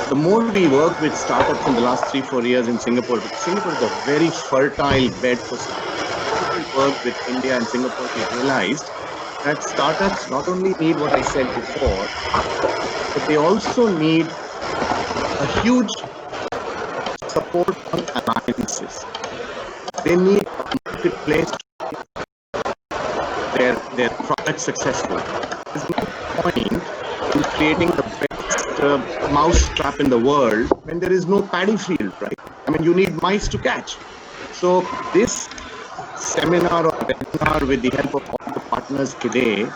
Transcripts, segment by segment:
the more we work with startups in the last 3-4 years in Singapore, because Singapore is a very fertile bed for startups. The more we work with India and Singapore, we realized that startups not only need what I said before, but they also need a huge support on alliances. They need a marketplace to their product successful. There's no point in creating the best mousetrap in the world when there is no paddy field, right? I mean, you need mice to catch. So this seminar or webinar, with the help of all the partners today,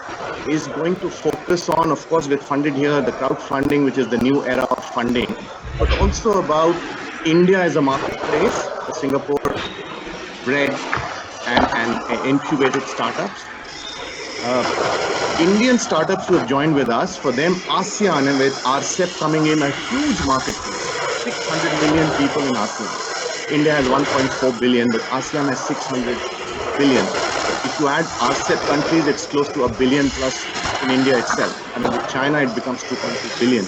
is going to focus on, of course, with Funded Here, the crowdfunding, which is the new era of funding, but also about India as a marketplace for Singapore bred and incubated startups. Indian startups who have joined with us, for them, ASEAN, and with RCEP coming in, a huge marketplace, 600 million people in ASEAN. India has 1.4 billion, but ASEAN has 600 billion. If you add RCEP countries, it's close to a billion plus in India itself. I mean, with China, it becomes 2.2 billion.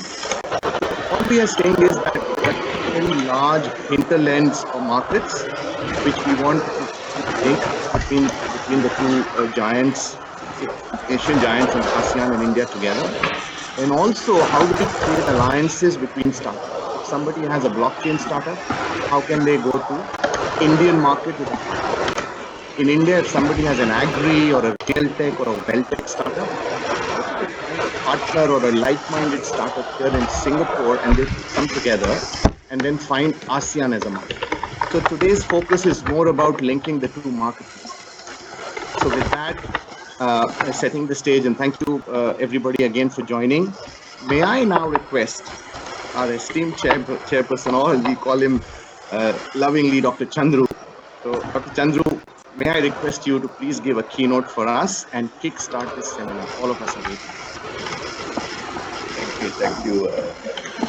All we are saying is that there are two very large hinterlands or markets which we want to link between the two giants, Asian giants, and ASEAN and India together. And also, how do we create alliances between startups? If somebody has a blockchain startup, how can they go to Indian market with a partner? In India, if somebody has an agri or a real tech or a well tech startup, how do they find a partner or a like-minded startup here in Singapore, and they come together and then find ASEAN as a market? So today's focus is more about linking the two marketplaces. So with that, setting the stage, and thank you everybody again for joining. May I now request our esteemed chairperson, or we call him lovingly Dr. Chandru. So Dr. Chandru, may I request you to please give a keynote for us and kickstart this seminar? All of us are waiting. Thank you,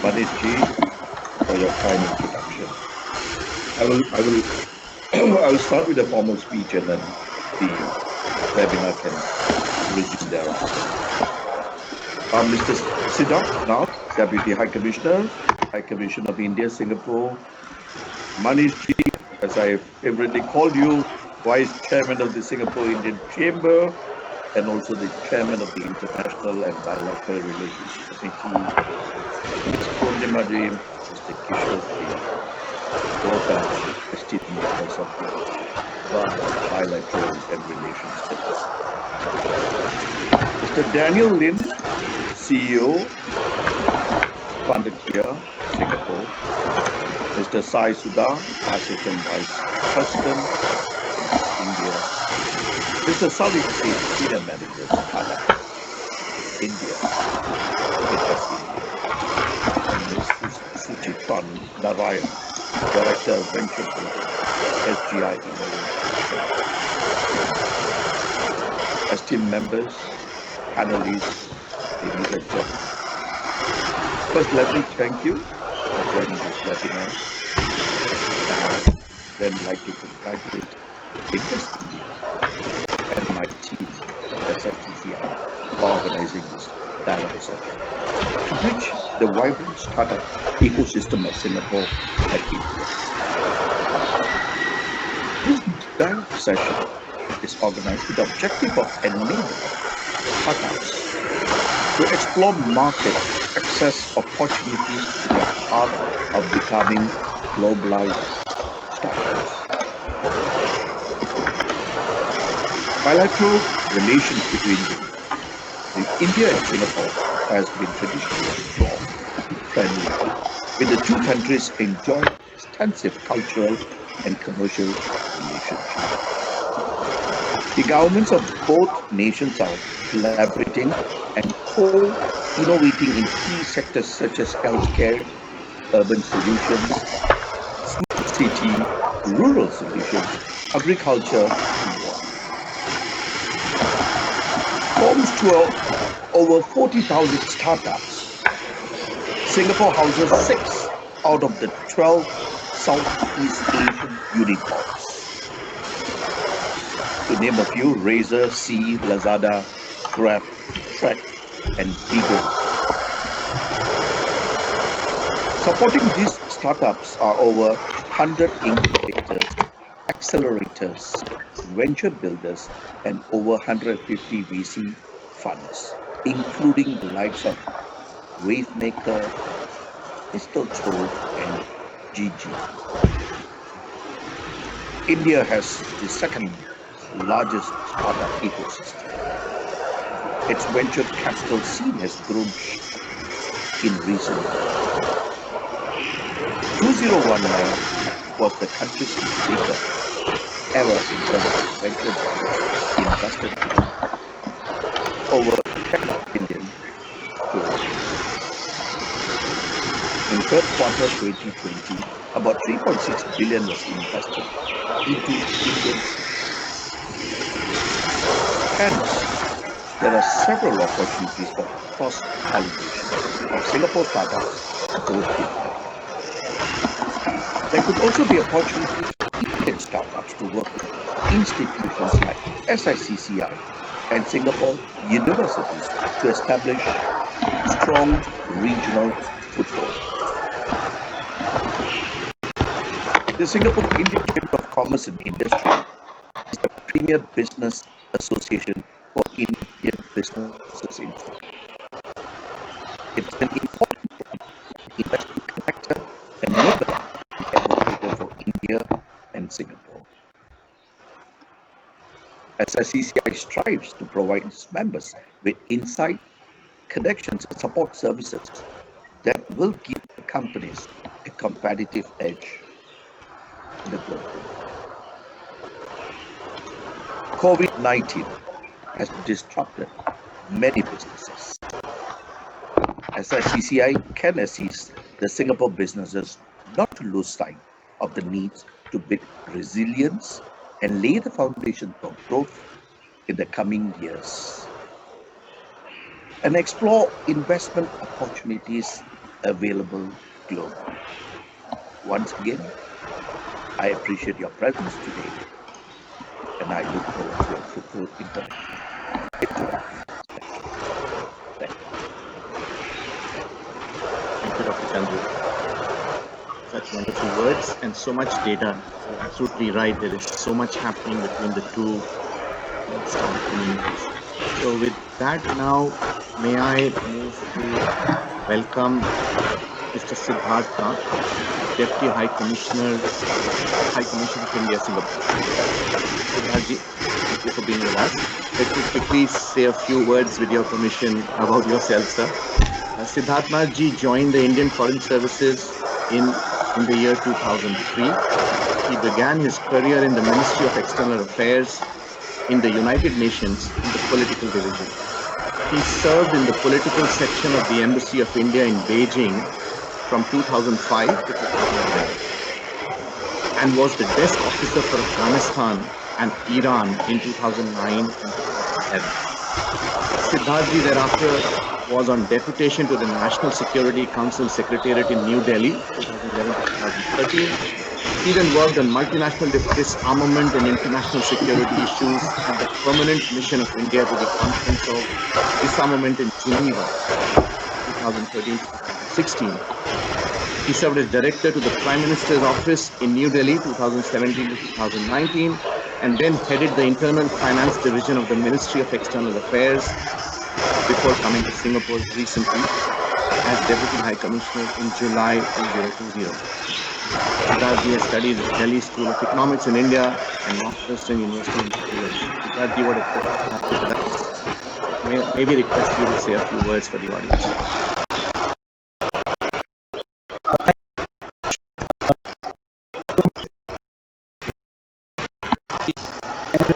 Manish Ji, for your kind introduction. I will start with a formal speech, and then the webinar can resume thereafter. Mr. Siddharth Nath, Deputy High Commissioner of India, Singapore. Manish Ji, as I favorably call you, Vice Chairman of the Singapore Indian Chamber, and also the Chairman of the International and Bilateral Relations Committee. Ms. Purnima Ji, Mr. Kishore Ji, both are esteemed members of the Bilateral and Relations Committee. Mr. Daniel Lim, CEO, Funded Here, Singapore. Mr. Sai Sudha, Assistant Vice President, India. Mr. Salih Singh, Senior Manager, Thailand, India, and Ms. Suchitan Narayan, Director of Venture Program, SGI Innovation. Esteemed members, panelists, ladies and gentlemen. First, let me thank you for joining this webinar. Then I'd like to congratulate Invest India and my team at SFGCI for organizing this dialogue session, to bridge the vibrant startup ecosystem of Singapore and India. This dialogue session is organized with the objective of enabling startups to explore market access opportunities to the path of becoming globalized startups. Bilateral relations between India and Singapore has been traditionally strong, friendly, with the two countries enjoying extensive cultural and commercial relationships. The governments of both nations are collaborating and co-innovating in key sectors such as healthcare, urban solutions, smart city, rural solutions, agriculture, and water. Home to over 40,000 startups, Singapore houses 6 out of the 12 Southeast Asian unicorns. To name a few: Razer, Sea, Lazada, Grab, Trek, and Bigo. Supporting these startups are over 100 incubators, accelerators, venture builders, and over 150 VC funds, including the likes of Wavemaker, Mistletoe, and Gigi. India has the second largest startup ecosystem. Its venture capital scene has grown in recent years. 2019 was the country's biggest ever in terms of venture dollars invested over 10 billion globally. In third quarter 2020, about 3.6 billion was invested into Indian startups. Hence, there are several opportunities for cross-pollination of Singapore startups globally. There could also be opportunities for Indian startups to work with institutions like SICCI and Singapore universities to establish strong regional foothold. The Singapore Indian Chamber of Commerce and Industry is the premier business association for Indian businesses in Singapore. It is an important investment connector and neighbor advocate for India and Singapore. SICCI strives to provide its members with insight, connections, and support services that will give the companies a competitive edge in the globe. COVID-19 has disrupted many businesses. SICCI can assist the Singapore businesses not to lose sight of the needs to build resilience and lay the foundation for growth in the coming years, and explore investment opportunities available globally. Once again, I appreciate your presence today, and I look forward to a fruitful interaction. Thank you. Thank you, Dr. Chandru. Such wonderful words and so much data. You're absolutely right. There is so much happening between the two startup communities. So with that now, may I move to welcome Mr. Siddharth Nath, Deputy High Commissioner of India, Singapore. Siddharth ji, thank you for being with us. Let me quickly say a few words with your permission about yourself, sir. Siddharth Nath ji joined the Indian Foreign Services in the year 2003. He began his career in the Ministry of External Affairs in the United Nations in the political division. He served in the political section of the Embassy of India in Beijing from 2005 to 2009 and was the desk officer for Afghanistan and Iran in 2009 and 2011. Siddharth ji thereafter was on deputation to the National Security Council Secretariat in New Delhi, 2011 to 2013. He then worked on multinational disarmament and international security issues at the Permanent Mission of India to the Conference of Disarmament in Geneva, 2013 to 2016. He served as director to the Prime Minister's Office in New Delhi, 2017 to 2019, and then headed the Internal Finance Division of the Ministry of External Affairs before coming to Singapore recently as Deputy High Commissioner in July 2020. Siddharth ji has studied at Delhi School of Economics in India and Northwestern University in the US. Siddharth ji, what a pleasure to have you with us. Maybe request you to say a few words for the audience.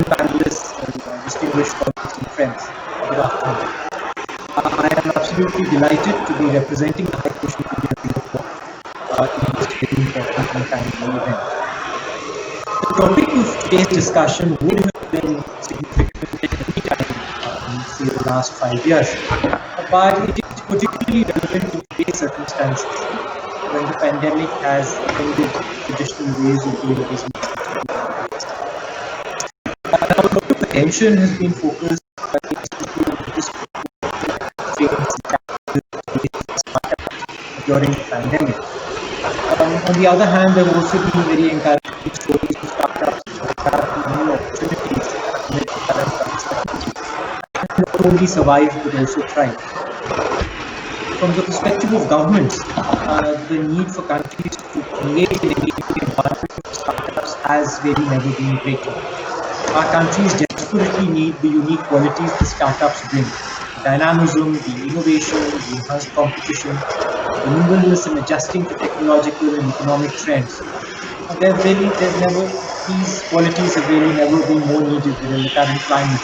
Panelists and distinguished colleagues and friends, good afternoon. I am absolutely delighted to be representing the High Commission of India Singapore in this very important and timely event. The topic of today's discussion would have been significant at any time in say, the last 5 years, but it is particularly relevant in today's circumstances when the pandemic has ended traditional ways of doing business. Now, a lot of attention has been focused during the pandemic. On the other hand, there have also been very encouraging stories of startups that have new opportunities amid the current uncertainty, and not only survive but also thrive. From the perspective of governments, the need for countries to create an enabling environment for startups has really never been greater. Our countries desperately need the unique qualities the startups bring: the dynamism, the innovation, the enhanced competition, the nimbleness in adjusting to technological and economic trends. These qualities have really never been more needed than in the current climate,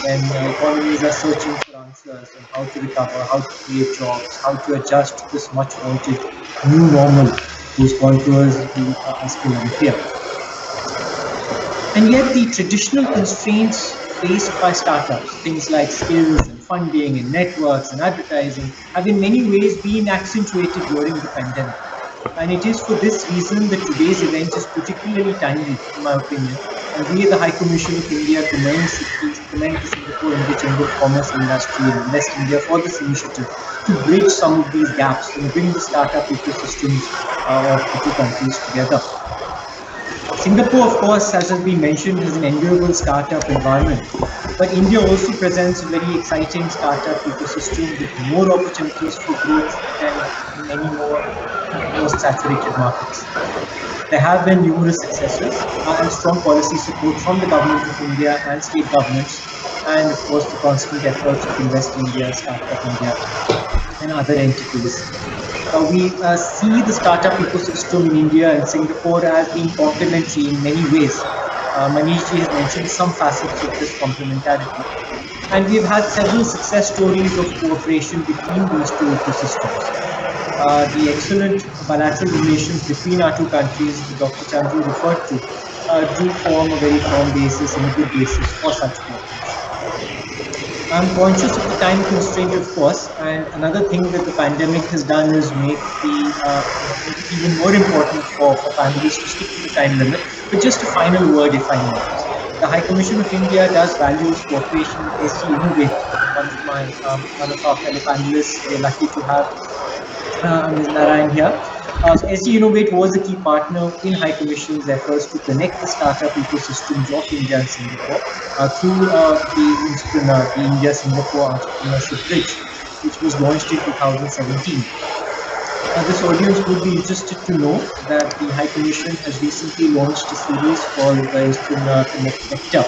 when economies are searching for answers on how to recover, how to create jobs, how to adjust to this much wanted new normal whose contours are still unclear. And yet, the traditional constraints faced by startups, things like skills and funding and networks and advertising, have in many ways been accentuated during the pandemic. And it is for this reason that today's event is particularly timely, in my opinion. And we, the High Commission of India, commend the Singapore India Chamber of Commerce and Industry and Invest India for this initiative to bridge some of these gaps and bring the startup ecosystems of the two countries together. Singapore, of course, as has been mentioned, has an enviable startup environment, but India also presents a very exciting startup ecosystem with more opportunities for growth than in many most saturated markets. There have been numerous successes and strong policy support from the Government of India and state governments, and of course the constant efforts of Invest India, Startup India, and other entities. We see the startup ecosystem in India and Singapore as being complementary in many ways. Manishji has mentioned some facets of this complementarity. And we've had several success stories of cooperation between these two ecosystems. The excellent bilateral relations between our two countries that Dr. Chandru referred to do form a very firm basis and a good basis for such cooperation. I'm conscious of the time constraint, of course, and another thing that the pandemic has done is make it even more important for panelists to stick to the time limit. But just a final word, if I may. The High Commission of India does values cooperation with SG Innovate, one of our fellow panelists. We're lucky to have Ms. Narayan here. So SG Innovate was a key partner in High Commission's efforts to connect the startup ecosystems of India and Singapore through the Inspreneur, the India-Singapore Entrepreneurship Bridge, which was launched in 2017. This audience would be interested to know that the High Commission has recently launched a series called the Inspreneur Connect Vector,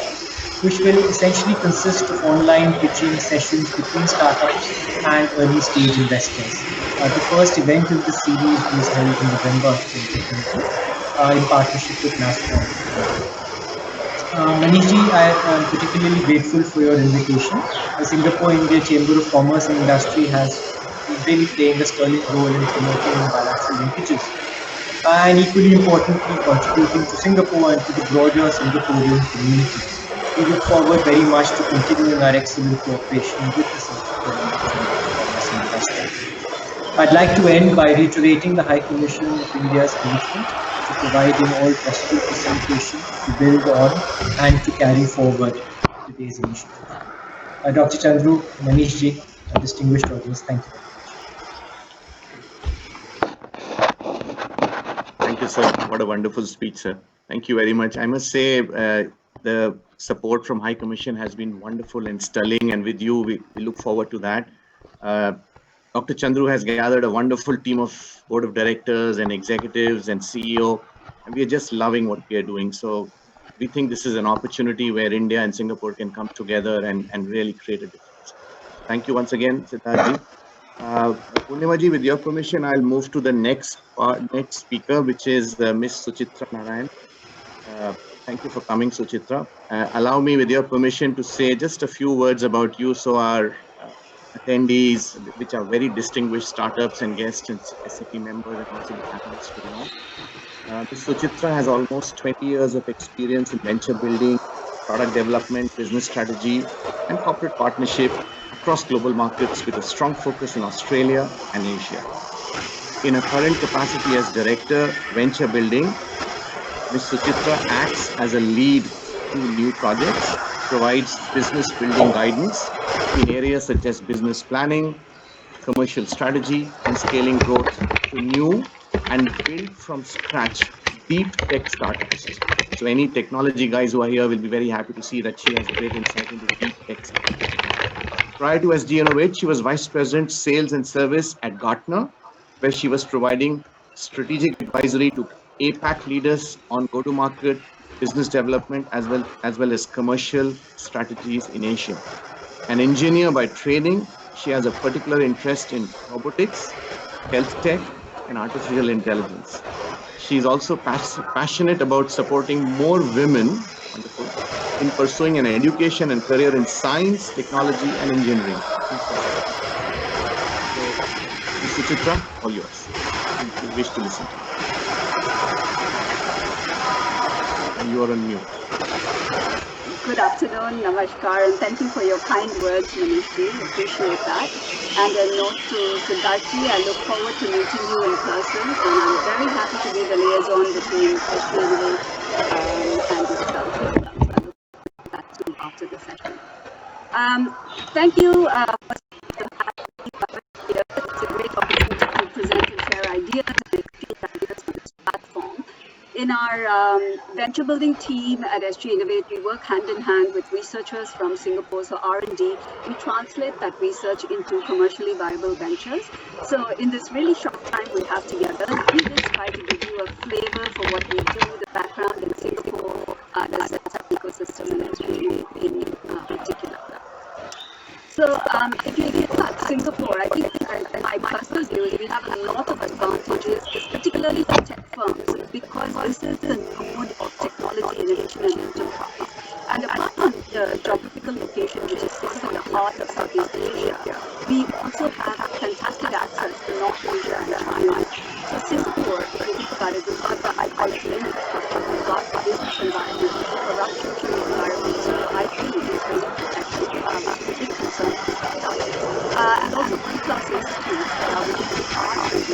which will essentially consist of online pitching sessions between startups and early stage investors. The first event of the series was held in November 2020 in partnership with NASSCOM India. Manishji, I am particularly grateful for your invitation. The Singapore India Chamber of Commerce and Industry has been really playing a sterling role in promoting bilateral linkages and equally importantly contributing to Singapore and to the broader Singaporean community. We look forward very much to continuing our excellent cooperation with the Singapore India Chamber of Commerce and Industry. I'd like to end by reiterating the High Commission of India's commitment to providing all possible facilitation to build on and to carry forward today's initiative. Dr. Chandru, Manishji, a distinguished audience, thank you very much. Thank you, sir. What a wonderful speech, sir. Thank you very much. I must say the support from High Commission has been wonderful and sterling, and with you, we look forward to that. Dr. Chandru has gathered a wonderful team of board of directors and executives and CEO, and we are just loving what we are doing. So we think this is an opportunity where India and Singapore can come together and really create a difference. Thank you once again, Siddharth. Purnima ji, with your permission, I'll move to the next speaker, which is Ms. Suchitra Narayan. Thank you for coming, Suchitra. Allow me, with your permission, to say just a few words about you, so our attendees, which are very distinguished startups and guests and SCP members and also the panelists will know. Ms. Suchitra has almost 20 years of experience in venture building, product development, business strategy, and corporate partnership across global markets with a strong focus in Australia and Asia. In her current capacity as Director, Venture Building, Ms. Suchitra acts as a lead to new projects, provides business building guidance in areas such as business planning, commercial strategy, and scaling growth to new and build from scratch deep tech startups. So any technology guys who are here will be very happy to see that she has great insight into deep tech startups. Prior to SG Innovate, she was Vice President Sales and Service at Gartner, where she was providing strategic advisory to APAC leaders on go-to-market, business development, as well as commercial strategies in Asia. An engineer by training, she has a particular interest in robotics, health tech, and artificial intelligence. She is also passionate about supporting more women, wonderful, in pursuing an education and career in science, technology, and engineering. So, Ms. Suchitra, all yours. We wish to listen to you. And you are on mute. Good afternoon, Namaskar, and thank you for your kind words, Manishji. Appreciate that. And a note to Siddharthi, I look forward to meeting you in person, and I'm very happy to be the liaison between SG and this program. So I look forward to that too after the session. Thank you for here. It's a great opportunity to present and share ideas and exchange ideas on this platform. In our venture building team at SG Innovate, we work hand in hand with researchers from Singapore. So R&D, we translate that research into commercially viable ventures. So in this really short time we have together, let me just try to give you a flavor for what we do, the background in Singapore, the startup ecosystem in SG in particular. So if you look at Singapore, I think my personal view is we have a lot of advantages, particularly for tech firms, because this is the node of technology innovation and enterprise. And apart from the geographical location, which is sits in the heart of Southeast Asia, we also have fantastic access to North Asia and China. So Singapore, if you think about it, we've got the high-quality infrastructure, we've got the business environment, the corruption-free environment, so IP is very protected, which is a big concern for startups. And also B-class institutes, which is the part of the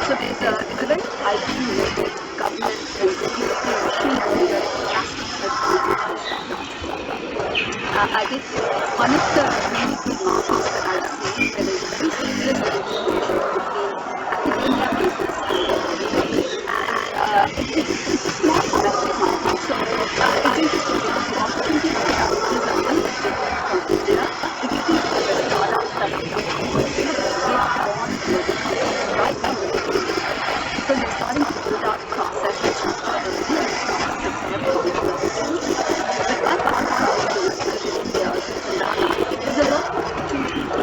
So it's a very IP-related government and regulatory machinery that fantastic advantage for startups. I think one of the really good markets that I've seen that is very seamless integration between academia, business, and government. It's a small domestic market, so it's interesting because the opportunity for challenges are very different from India. If you think about the startups that are coming from India, they are born global companies right from the beginning. So you're starting to build out process and structure early and start to prepare for future opportunities. But like our startups in India or Cincinnati, there's a lot of opportunity to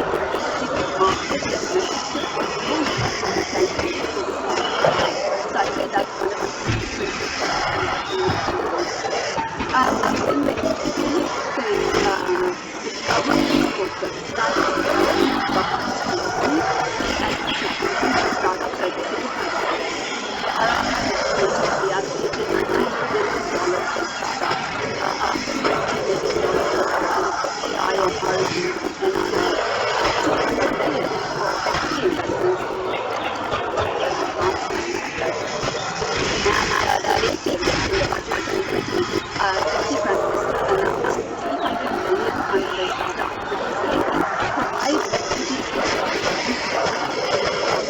take market and leadership and grow your potential over time. So I think that's one of the key differences that I think that we need to learn. If you look at the government focus, that is very government policy and institutions for startups are difficult to follow. Around we are taking $9 billion for startups, $20 million for AI and R&D, and $200 million for equity investments in lately, in the budget 2020, Deputy Prime Minister announced $300 million under the Startup Facility to provide equity for youth startups,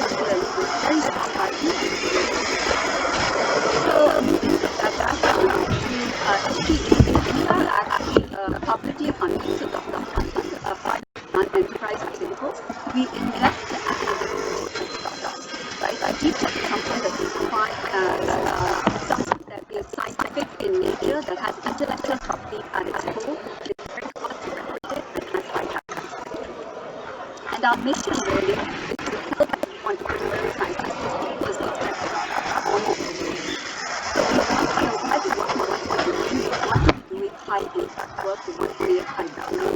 particularly with very strong IP. So moving that background to SG Innovate, we are actually a publicly funded enterprise in Singapore. We invest to accelerate deep tech startups, right? A deep tech is something that we define as something that is scientific in nature, that has intellectual property at its core, that is very hard to replicate, and has high capital expenditure. And our mission really is to help entrepreneurial scientists to take those deep tech startups on more. So we try to work on what we're doing. We want to be doing high impact work. We want to create high value.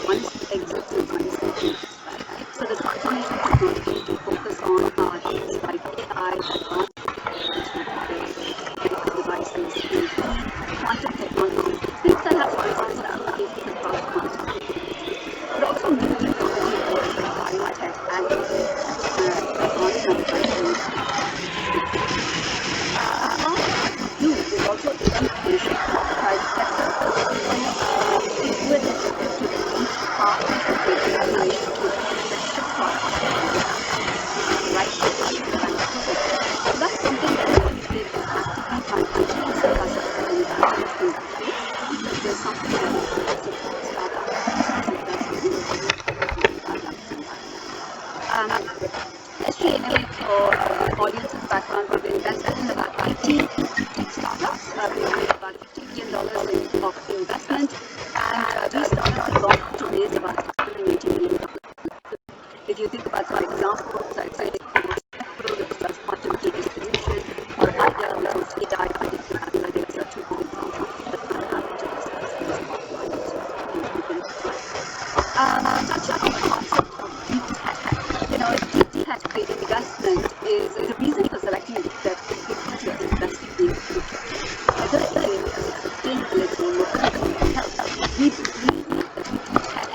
One is to exit and one is to invest, right? So the transformation technology we focus on are things like AI, advanced medical devices, quantum technology, things that have horizontal applications across quantum technology, but also new technology areas like biotech, agri, SG anyway, for audience's background, we've invested in about 18 tech startups. We made about $50 billion of investment, and these startups have gone on to raise about $180 million. If you think about some examples, I'd say Spectral, which does quantum key distribution, or IDEA, which is AI predictive analytics, are two good examples that I'm happy to discuss in this part. Touching on the concept of deep tech, deep tech investment is the reason for selecting deep tech is because you're investing in future. Other areas of sustainability, mobility, health, we believe that deep tech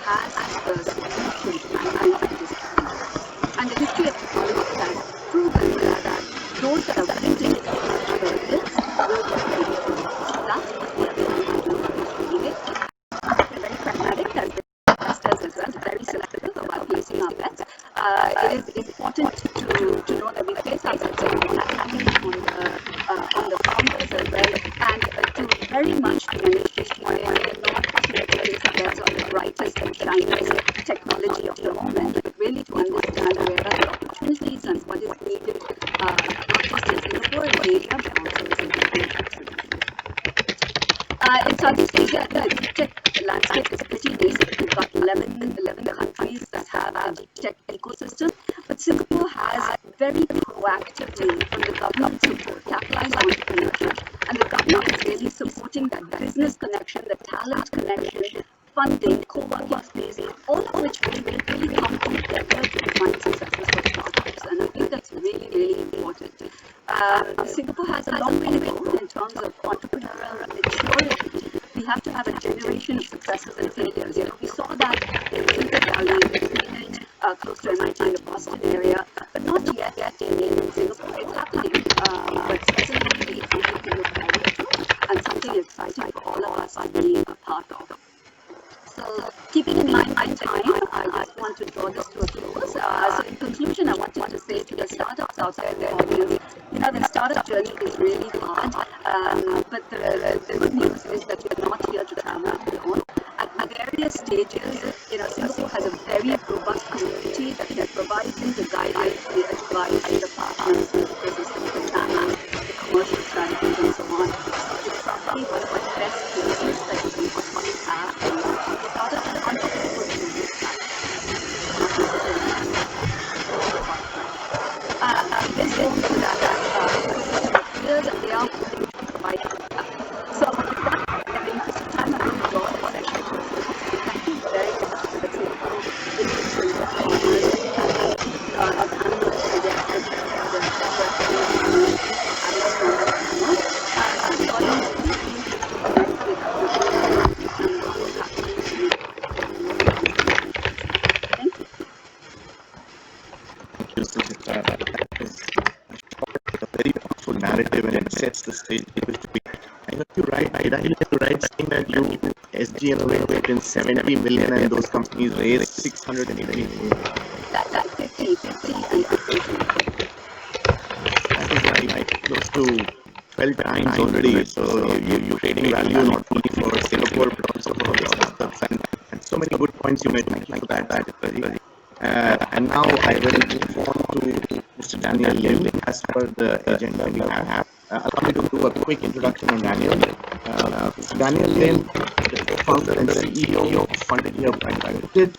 has the solution to mankind these challenges. And the history of technology has proven that those that are willing to take risks will get the return. That's what we are trying to do with Relay. We're very pragmatic as investors as well, very selective about placing our bets. It is important to know that we place our bets on the founders as well, and to very much demonstrate why we are not here to place our bets on the brightest and shiniest technology of the moment, but really to understand where are the opportunities and what is needed, not just in Singapore, but Asia, but also in Singapore. In Southeast Asia, the deep tech landscape is pretty nascent. We've got 11 countries that have a deep tech ecosystem, but Singapore has very proactively, from the government support, capitalized on entrepreneurship, and the government is really supporting that business connection, the talent connection, funding, co-working spaces, all of which will really come together to define successes for startups, and I think that's really, really important. Singapore has a long way to go in terms of entrepreneurial maturity. We have to have a generation of successes and failures. We saw that in Silicon Valley, close to MIT in the Boston area, but not yet in Singapore. It's happening, but certainly something to look forward to and something exciting for all of us to be a part of. So, keeping in mind my time, I just want to draw this to a close. So, in conclusion, I wanted to say to the startups out there, the audience, the startup journey is really hard, but the good news is that you're not here to travel alone. At various stages, Singapore has a very robust community that can provide you the guidance, the advice, the partners, the ecosystem, the talent, the commercial strategies, and so on. It's probably one of the best places that you can possibly have and launch a startup and entrepreneurs in this this is that they are willing to provide feedback. So with that, in the interest of time, I'm going to draw the session to a close. Thank you very much to the Singapore Business Partners and analysts for their Thank you. Thank you, Suchitra. That is a very powerful narrative, and it sets the stage. I got you right. Did I hear you right saying that you SG Innovate in 70 million and those companies raised 680 million? That's 50. That is like close to 12 times already. So you're creating value not only for Singapore but also for the startups, and so many good points you made. Thank you for that. And now I will move on to Mr. Daniel Lim as per the agenda we have. Allow me to do a quick introduction on Daniel. Daniel Lim is the co-founder and CEO of Funded Here Private Limited.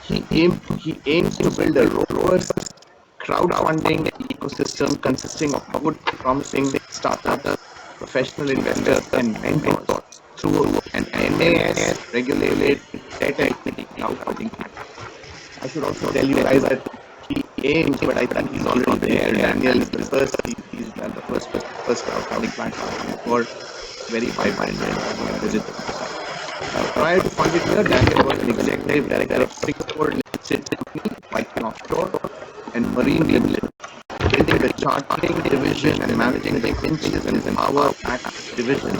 He aims to build a robust crowdfunding ecosystem consisting of good, promising startups, professional investors, and mentors through an MAS-regulated debt equity crowdfunding platform. I should also tell you guys that he aims, but I think he's already there. Daniel is the first. He's the first crowdfunding platform for very vibrant and visit the website. Prior to Funded Here, Daniel was an executive director of Singapore listed company, Viking Offshore, and Marine Limited, building the chartering division and managing the winches and power pack division.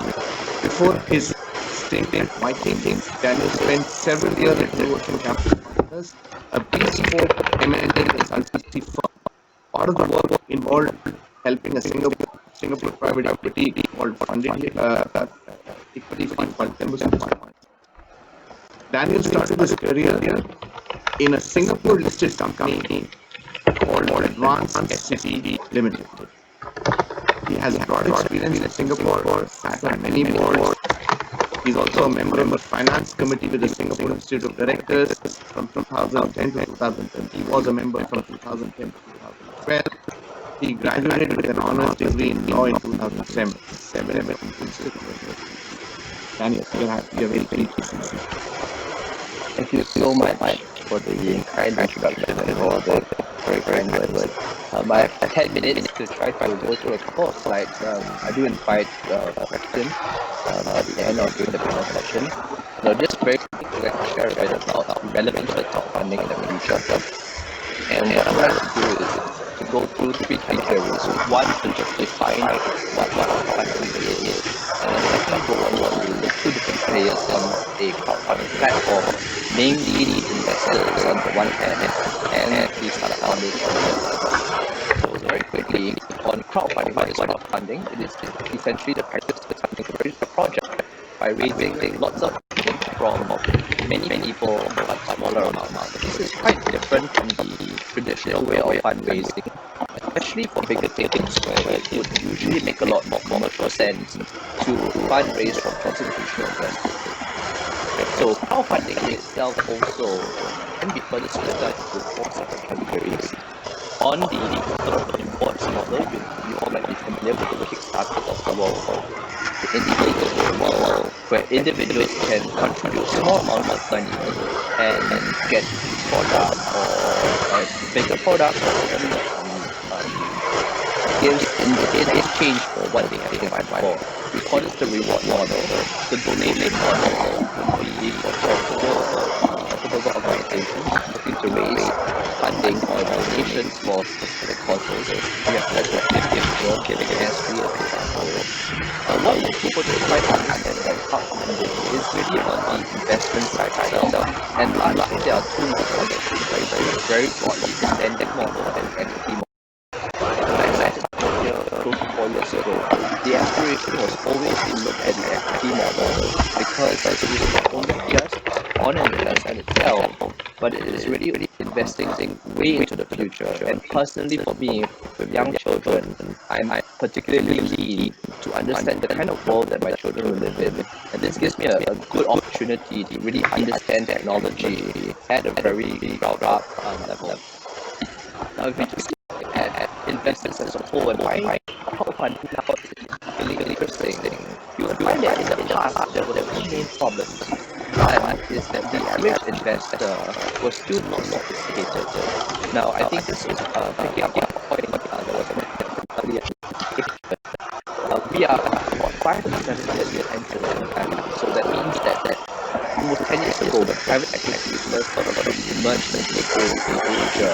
Before his stint at Viking, Daniel spent several years at Blue Ocean Capital Partners, a bespoke M&A consultancy firm. Part of the work involved helping a Singapore private equity called Funded equity fund called Tembusan Fund. Daniel started his career in a Singapore-listed company called Advanced SCP Limited. He has broad experience in Singapore, sat on many boards. He's also a member of the Finance Committee with the Singapore Institute of Directors from 2010 to 2010. He was a member from 2010 to 2012. He graduated with an honors degree in law in 2007. Daniel, you're very pleased. Thank you so much for the kind introduction and for the very kind words. I have 10 minutes to try to go through a couple of slides. I do invite questions at the end or during the panel session. So just very quickly, I'd like to share a bit about the relevance of crowdfunding in the future. And what I'm going to do is to go through 3 key theories. One, to just define what crowdfunding is. And then the second one will be the 2 different players on a crowdfunding platform, namely the investors on the one hand and the startup founders on the other. So very quickly, on crowdfunding, what is crowdfunding? It is essentially the practice of funding to raise a project by raising lots of money from many people but smaller amounts. This is quite different from the traditional way of fundraising, especially for bigger tickets where it would usually make a lot more commercial sense to fundraise from institutional investors. So crowdfunding itself also can be further split up into 4 separate categories. On the sort of rewards model, you all might be familiar with the Kickstarter of the world. The individual model, where individuals can contribute small amounts of money and get product or a bigger product or gives in exchange for what they have given for. We call it the reward model. The donation model would be for charitable organizations looking to raise funding or donations for specific causes. We have collective giving ministry as an example. What people just try to understand that crowdfunding is really about the investment side itself. And largely there are 2 models, very broadly, the lending model and equity model. Close to 4 years ago, the aspiration was always to look at the equity model because it is not only just on an investment itself, but it is really investing way into the future. And personally for me, with young children, I'm particularly keen to understand the kind of world that my children will live in. And this gives me a good opportunity to really understand technology at a very ground up level. Now if we just look at investments as a whole and why crowdfunding now is really interesting, you will find that in the past there were 2 main problems. One is that the average investor was still not sophisticated. Now I think this is picking up a point that was mentioned earlier. We are about 5 to 7 years into it, so that means that almost 10 years ago, when private equity was sort of emerged and take over in Asia,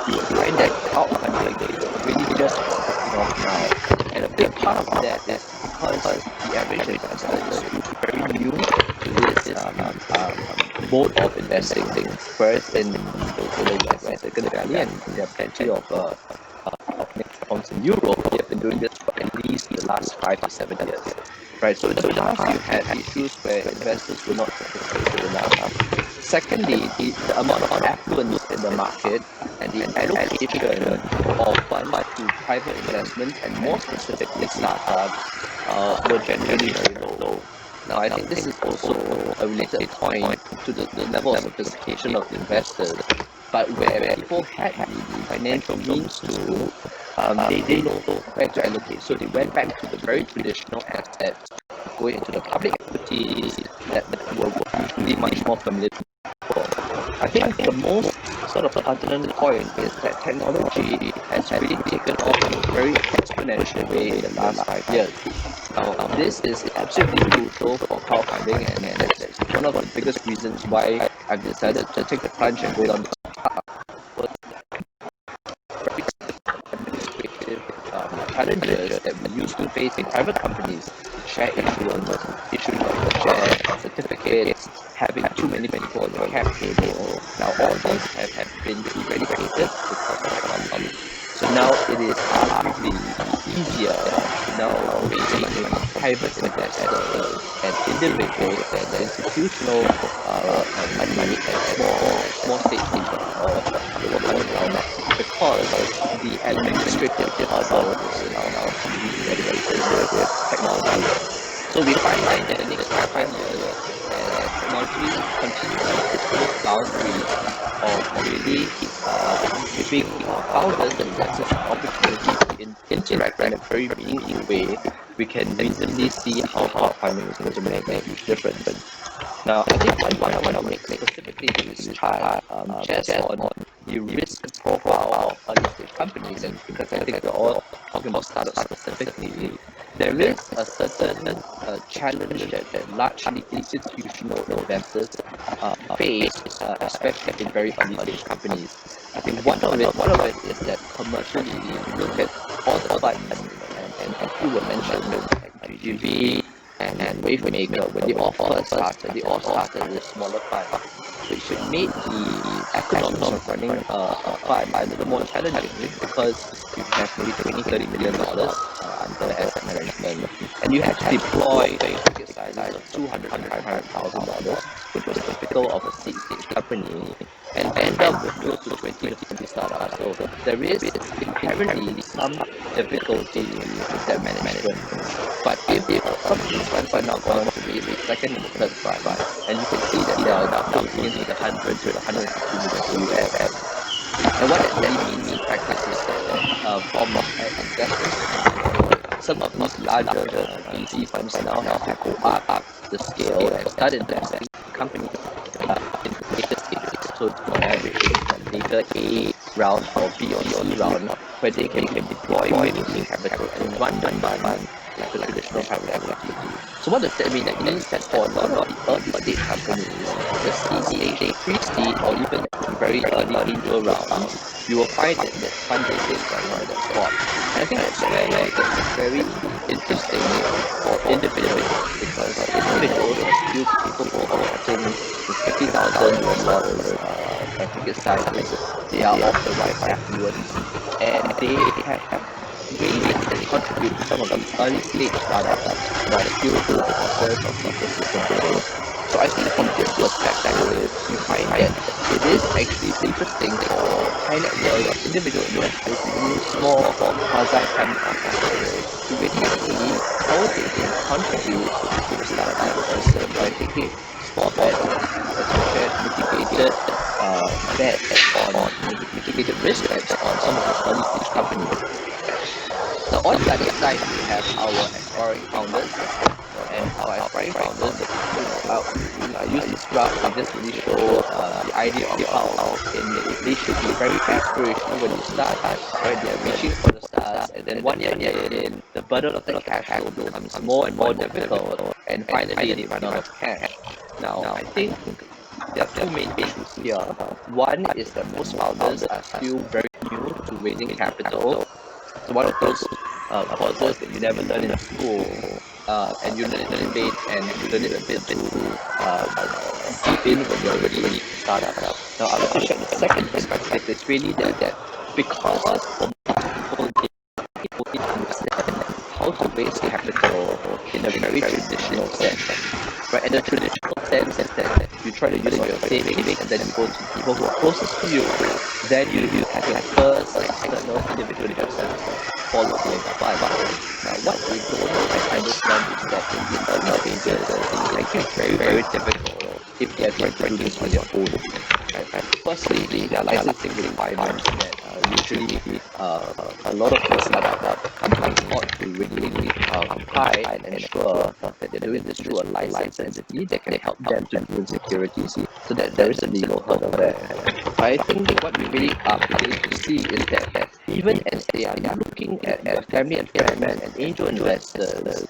you will find that crowdfunding is really just taking off now. And a big part of that is because the average investor is very new to this mode of investing, whereas in the Silicon Valley and there are plenty of platforms in Europe, they have been doing this for at least the last 5 to 7 years. Right, so in the past you had issues where investors were not sophisticated enough. Secondly, the amount of affluence in the market and the allocation of funds to private investments and more specifically startups were generally very low. Now I think this is also a related point to the level of sophistication of investors, but where people had the financial means to they didn't know where to allocate, so they went back to the very traditional assets, going into the public equities that were usually much more familiar to people. I think the most sort of pertinent point is that technology has really taken off in a very exponential way in the last 5 years. Now, this is absolutely crucial for crowdfunding, and it's one of the biggest reasons why I've decided to take the plunge and go down this path. Challenges that we used to face in private companies, share issuance, issuing of the share certificates, having too many people on the cap table. Now all these have been eradicated because of technology. So now it is arguably easier to now raise money private investors and individuals and institutional money and more state or they were coming down because the administrative hurdle is now really very with technology. So we find that in the next 5 years, as technology continues to push boundaries of really giving founders and investors an opportunity to interact in a very meaningful way, we can visibly see how crowdfunding is going to make a huge difference. Now, I think one I want to make specifically to this chart, just on the risk profile of early stage companies, and because I think we're all talking about startups specifically, there is a certain challenge that largely institutional investors face, especially in very early stage companies. I think one of it is that commercially, if you look at all the funds and a few were mentioned, like GGV and Wavemaker, when they all first started, they all started with smaller funds, which made the economics of running a fund a little more challenging because you have maybe $20-30 million under asset management, and you have to deploy ticket sizes of $200,000-500,000, which was typical of a seed stage company, and end up with close to 20 to 50 startups. So there is inherently some difficulty with that management. But if some of these funds are now going to be the second and third fund, and you can see that they are now closing into the 100 to 150 million US. And what that really means in practice is that from investors, some of these larger VC funds now have to go up the scale and start investing in companies in later stages. So on average, later A round or B or C round, where they can deploy meaningful capital and run like a traditional private equity. So what does that mean? That means that for a lot of the early stage companies, the seed stage, pre-seed, or even very early angel rounds, you will find that fundraising is going on at that spot. And I think that's where it gets very interesting for individuals, because individuals are still people who are getting $50,000 ticket sizes. They are of the right affluence, and they have really contribute to some of the early stage startups that are still in the process of ecosystem building. So I think from this perspective, you find that it is actually interesting for high net worth individual investors, even small quasi-family offices, to really see how they can contribute to the startup ecosystem by taking small bets, as you said, mitigated bets on mitigated risk bets on some of the early stage companies. Now, on the other side, we have our aspiring founders, and our aspiring founders, I use this graph to just really show the idea of how they should be very aspirational when you start, right? They're reaching for the stars, and then 1 year in, the burden of the cash flow becomes more and more difficult, and finally they run out of cash. Now, I think there are two main issues here. One is that most founders are still very new to raising capital. So one of those courses that you never learn in school, and you learn it late, and you learn it a bit to deep in when you're already started up. Now, I want to share the second perspective. It's really that because people need to understand how to raise capital in a very traditional sense. Right? And the traditional sense is that you try to use your savings, and then you go to people who are closest to you. Then you have your first external individual investors followed by Now, what we don't understand is that in the early stages, it's actually very difficult if they are trying to do this on their own. Right? Firstly, there are licensing requirements that usually a lot of those startup companies ought to really comply and ensure that they're doing this through a licensed entity that can help them to do securities, so that there is a legal hurdle there. But I think what we really are beginning to see is that even as they are looking at family and friends and angel investors,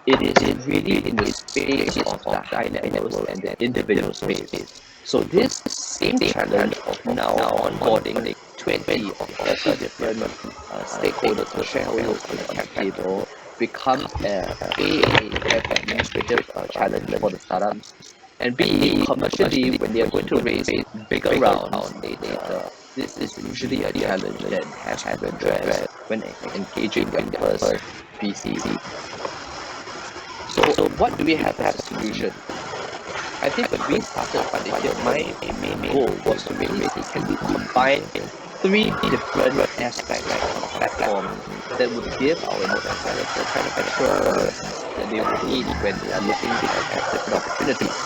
it is really in the space of the high net worth and the individual space. So this same challenge of now onboarding 20 or 30 different stakeholders or shareholders on the cap table becomes a administrative challenge for the startups, and B, commercially, when they are going to raise bigger rounds later, this is usually a challenge that has to be addressed when engaging their first VC. So what do we have as a solution? I think when we started Fundation, my main goal was to really see can we combine three different aspects of the platform that would give our investors the kind of assurance that they would need when they are looking at different opportunities.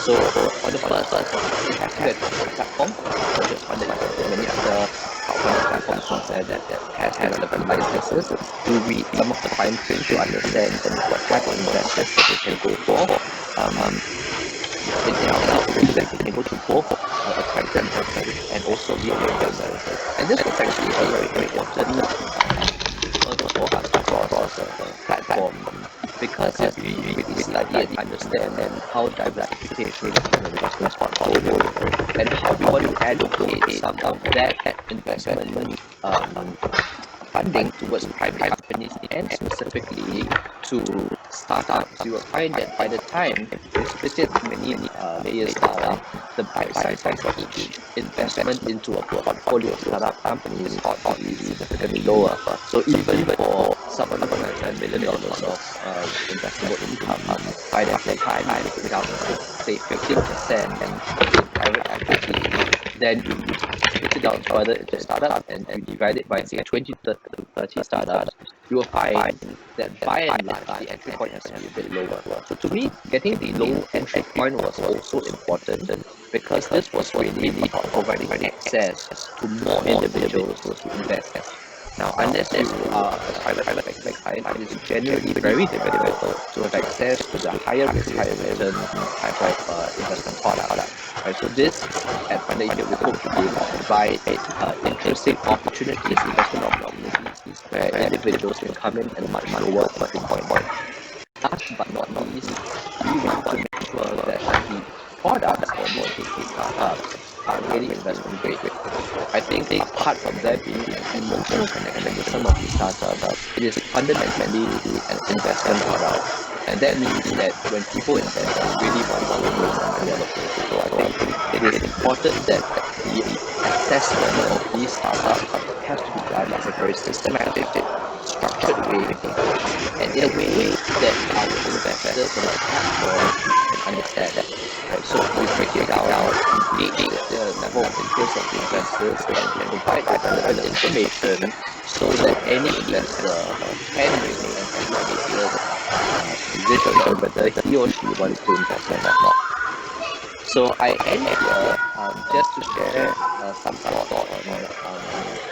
So on the first, it has to be a platform, not just funded by many other crowdfunding platforms out there that has relevant licenses to read some of the fine print to understand what type of investors that they can go for. In ourselves, we believe that we can go to both attract investors and also be investors. And this was actually a very important for us across the platform, because if we really study and understand how diversification of an investment portfolio and how we want to allocate some of that investment funding towards private companies and specifically to startups, you will find that by the time we split it many layers down, the bite size of each investment into a portfolio of startup companies ought to be significantly lower. So even for some of the $10 million of investable income, by that time you take out say 15% in private equity, then you split it down further into startup and you divide it by say 20 to 30 startups, you will find that by and large the entry point has to be a bit lower. So to me, getting the low entry point was also important, because this was really providing access to more individuals to invest. Now, unless you are a private equity client, it is generally very difficult to have access to the higher risk, higher return type of investment product. Right? So this, at Fundation, we hope to be able to provide interesting opportunities, investment opportunities, where individuals can come in at a much lower entry point. Last but not least, we want to make sure that the products for these startups are really investment grade. I think apart from there being an emotional connection with some of these startups, it is fundamentally an investment product. And that means that when people invest, they really want to win money out of it. So I think it is important that the assessment of these startups has to be done in a very systematic, structured way, and in a way that our investors on the platform can understand. Right? So we break it down, engage the level of interest of the investors, and provide the relevant information so that any investor can make an educated decision whether he or she wants to invest or not. So I end here just to share some thoughts on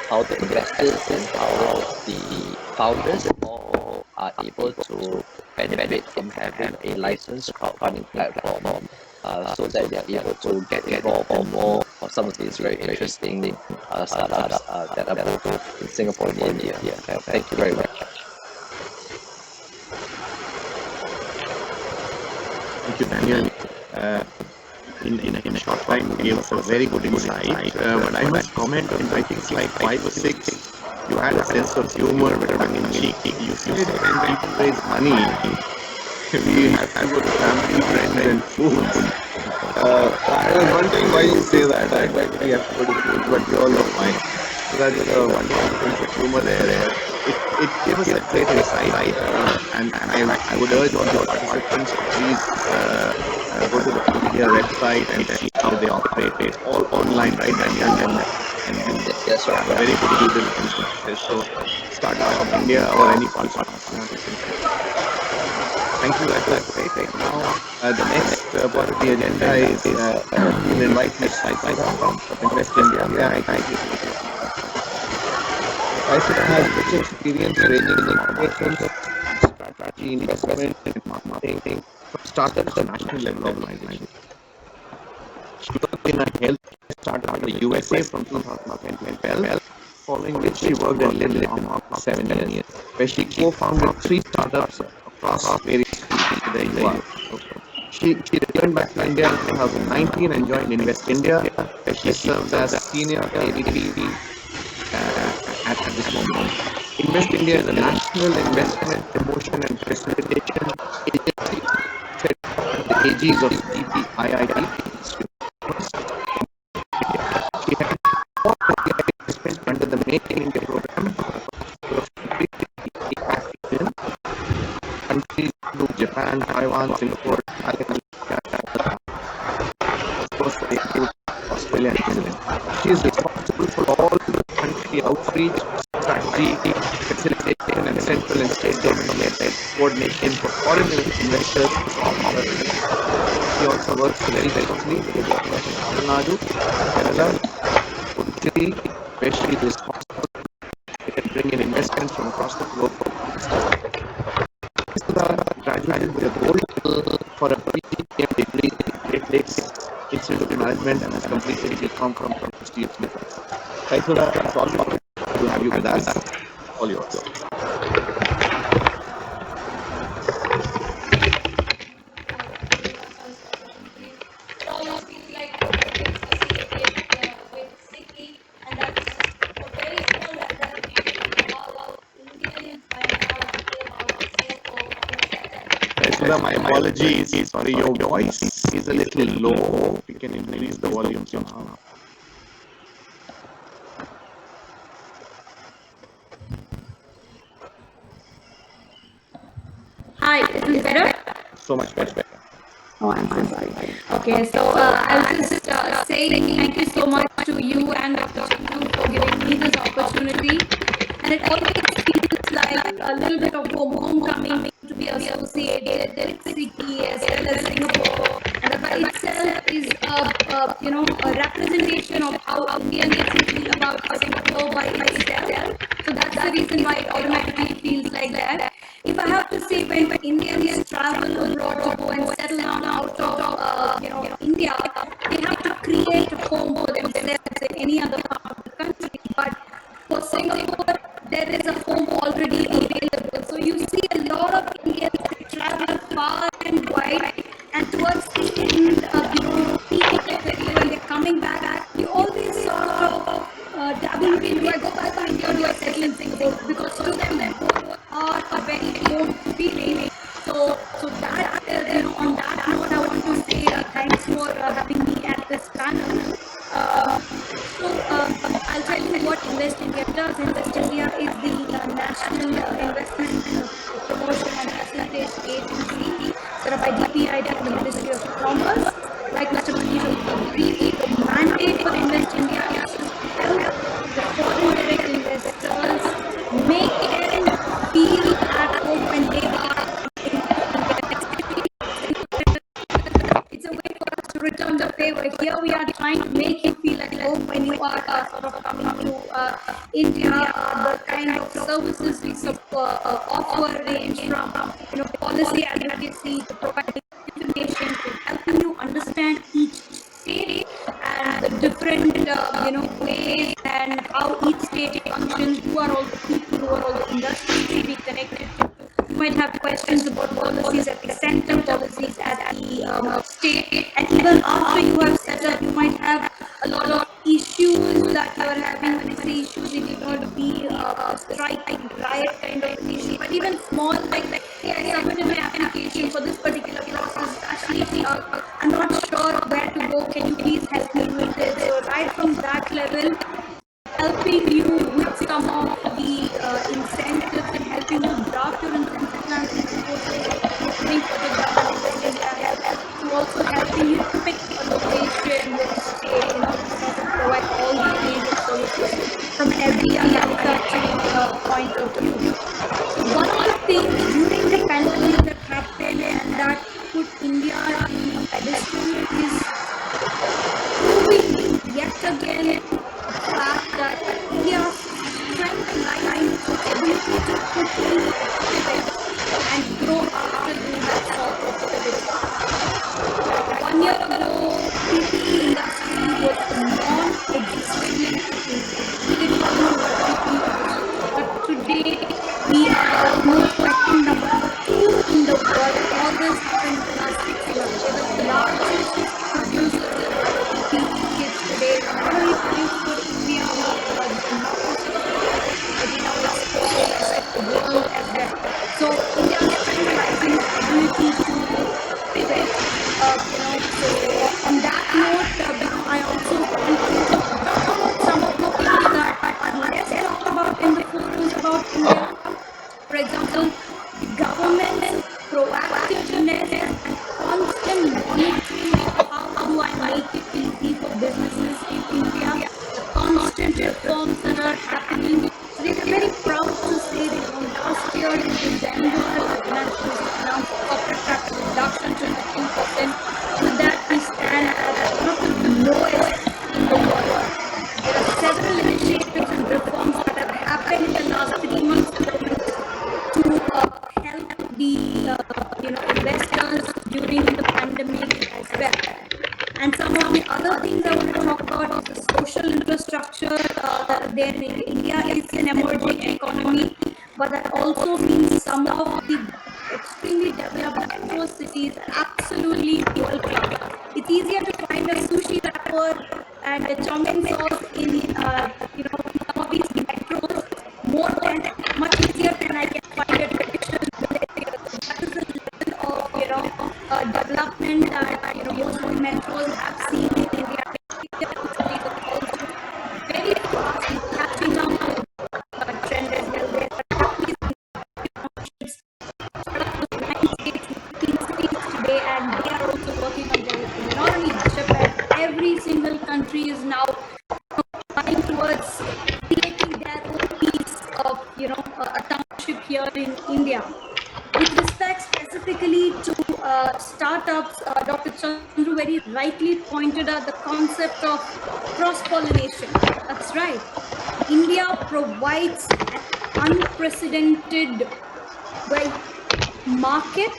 how the investors and how the founders all are able to benefit from having a licensed crowdfunding platform, so that they are able to get involved in more of some of these very interesting startups that are both in Singapore and India. Thank you very much. Thank you, Daniel. In a short time, you gave us a very good insight. But I must comment on, I think, slide 5 or 6. You had a sense of humor, but tongue in cheek. You said when people raise money, we have to go to family, friends, and foods. I was wondering why you say that. Why we have to go to food, but you all know why. So that's one sense of humor there. It gave us a great insight, and I would urge all the participants to please go to the India website and see how they operate. It's all online, right? And Yes, sir. very good due diligence process. So Startup of India or any part of Thank you. That's great. Now, the next part of the agenda is we'll invite Ms. Saika from Invest India. Saika has rich experience ranging in operations, strategy, investment, and marketing for startups at national level organizations. She worked in a health startup in the USA from 2012, following which she worked in Lilly for 7 years, where she co-founded 3 startups across various fields in the US. She returned back to India in 2019 and joined Invest India, where she serves as senior AVP at this moment. Invest India is a national investment promotion and facilitation agency set up at the AGs of DPIIT. She had 4 participants under the Make in India program across countries include Japan, Pakistan, Singapore, Thailand, Canada, of course, they include Australia and New Zealand. She is responsible for all the country outreach, strategy, facilitation, and central and state government coordination for foreign investors from our country. She also works very closely with the government of Tamil Nadu, Kerala, Puducherry, where she is responsible and bring in investments from across the globe for Pakistan. Sudha graduated with a gold for a PGM degree in Great Lakes Institute of Management and has completed BCom from University of Newcastle. Right, Sudha, it's all to have you with us. All yours. Sudha, my apologies. Sorry, your voice is a little low. You can increase the volume somehow. Hi, is this better? So much better. Oh, I'm so sorry. Okay, so I was just saying thank you so much to you and Dr. Chintu for giving me this opportunity. And it always feels like a little bit of homecoming to be associated with City as well as Singapore. And that by itself is a representation of how Indians feel about Singapore by itself. So that's the reason why it automatically feels like that. If I have to say, when Indians travel abroad to go and settle down out of India, they have to create a home for themselves in any other part of the country. But for Singapore, there is a home already available. So you see a lot of Indians travel far and wide, and towards the end, peak of their career, when they're coming back, you always sort of dabble into, do I go back to India or do I settle in Singapore? Because to them both are a very home feeling. So that on that note, I want to say thanks for having me at this panel. I'll tell you what Invest India does. Invest India is the national investment promotion and facilitation agency set up by DPID and the Ministry of Commerce. Like Mr. Manish briefed, the mandate for Invest India is to help the foreign direct investors make them feel at home when they are it's a way for us to return the favor. Here we are trying to make you feel at home when you are sort of coming to India. The kind of services we offer range from policy advocacy to providing information to helping you understand each state and the different ways and how each state functions, who are all the people, who are all the industries to be connected to. You might have questions about policies at the center, policies at the state, and even after you have set up, you might have a lot of issues that you are having. When I say issues, it may not be strike, riot kind of issue, but even small, like hey, I submitted my application for this particular process. Actually, I'm not sure where to go. Can you please help me with this? So right from that level, helping you with some of the incentives and helping you draft your incentive plans and proposals for the government to also helping you pick a location which state provide all the range of services from every manufacturing point of view. One of the things during the pandemic that happened and that put India in a pedestal is proving yet again fact that India's strength lies in ability to quickly pivot and grow after doing that sort of pivot. 1 year ago, PT industry was non-existent in India. We did not know what PT was. But today, we are almost ranking number 2 in the world. All this happened in the last 6 years. We're the largest producer of PT kits today. Not only produce for India, so India's specializing ability to pivot. So on that note, I also want to talk about some of the things that are less talked about in the forums about India. For example, the government's proactiveness said, India is an emerging economy, but that also means some of the extremely developed metro cities are absolutely world class. It's easier to find a sushi wrapper and a chow mein sauce in some of these metros much easier than I can find a traditional village here. So that is the level of development that most of the metros have seen in India. Cities are also very fast in catching up with trend as well. There are factories in 9 states, 15 cities today, and they are also working on developing. Not only Japan, every single country is now trying towards creating their own piece of a township here in India. With respect specifically to startups, Dr. Chandru very rightly pointed out the concept of cross-pollination. That's right. India provides an unprecedented market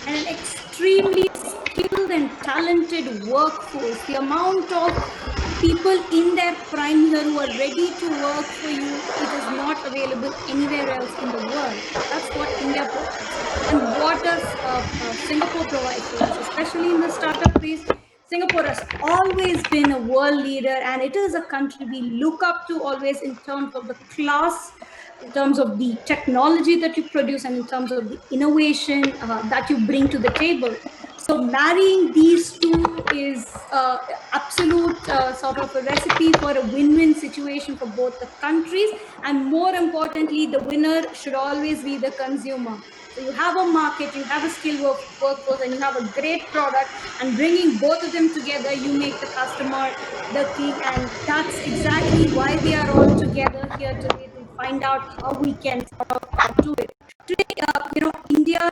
and an extremely skilled and talented workforce. The amount of people in their prime here who are ready to work for you, it is not available anywhere else in the world. That's what India provides. And what does Singapore provide for us, especially in the startup space? Singapore has always been a world leader, and it is a country we look up to always in terms of the class, in terms of the technology that you produce, and in terms of the innovation that you bring to the table. So marrying these two is absolute sort of a recipe for a win-win situation for both the countries, and more importantly, the winner should always be the consumer. So you have a market, you have a skilled workforce, and you have a great product, and bringing both of them together, you make the customer the king, and that's exactly why we are all together here today to find out how we can do it. Today, India,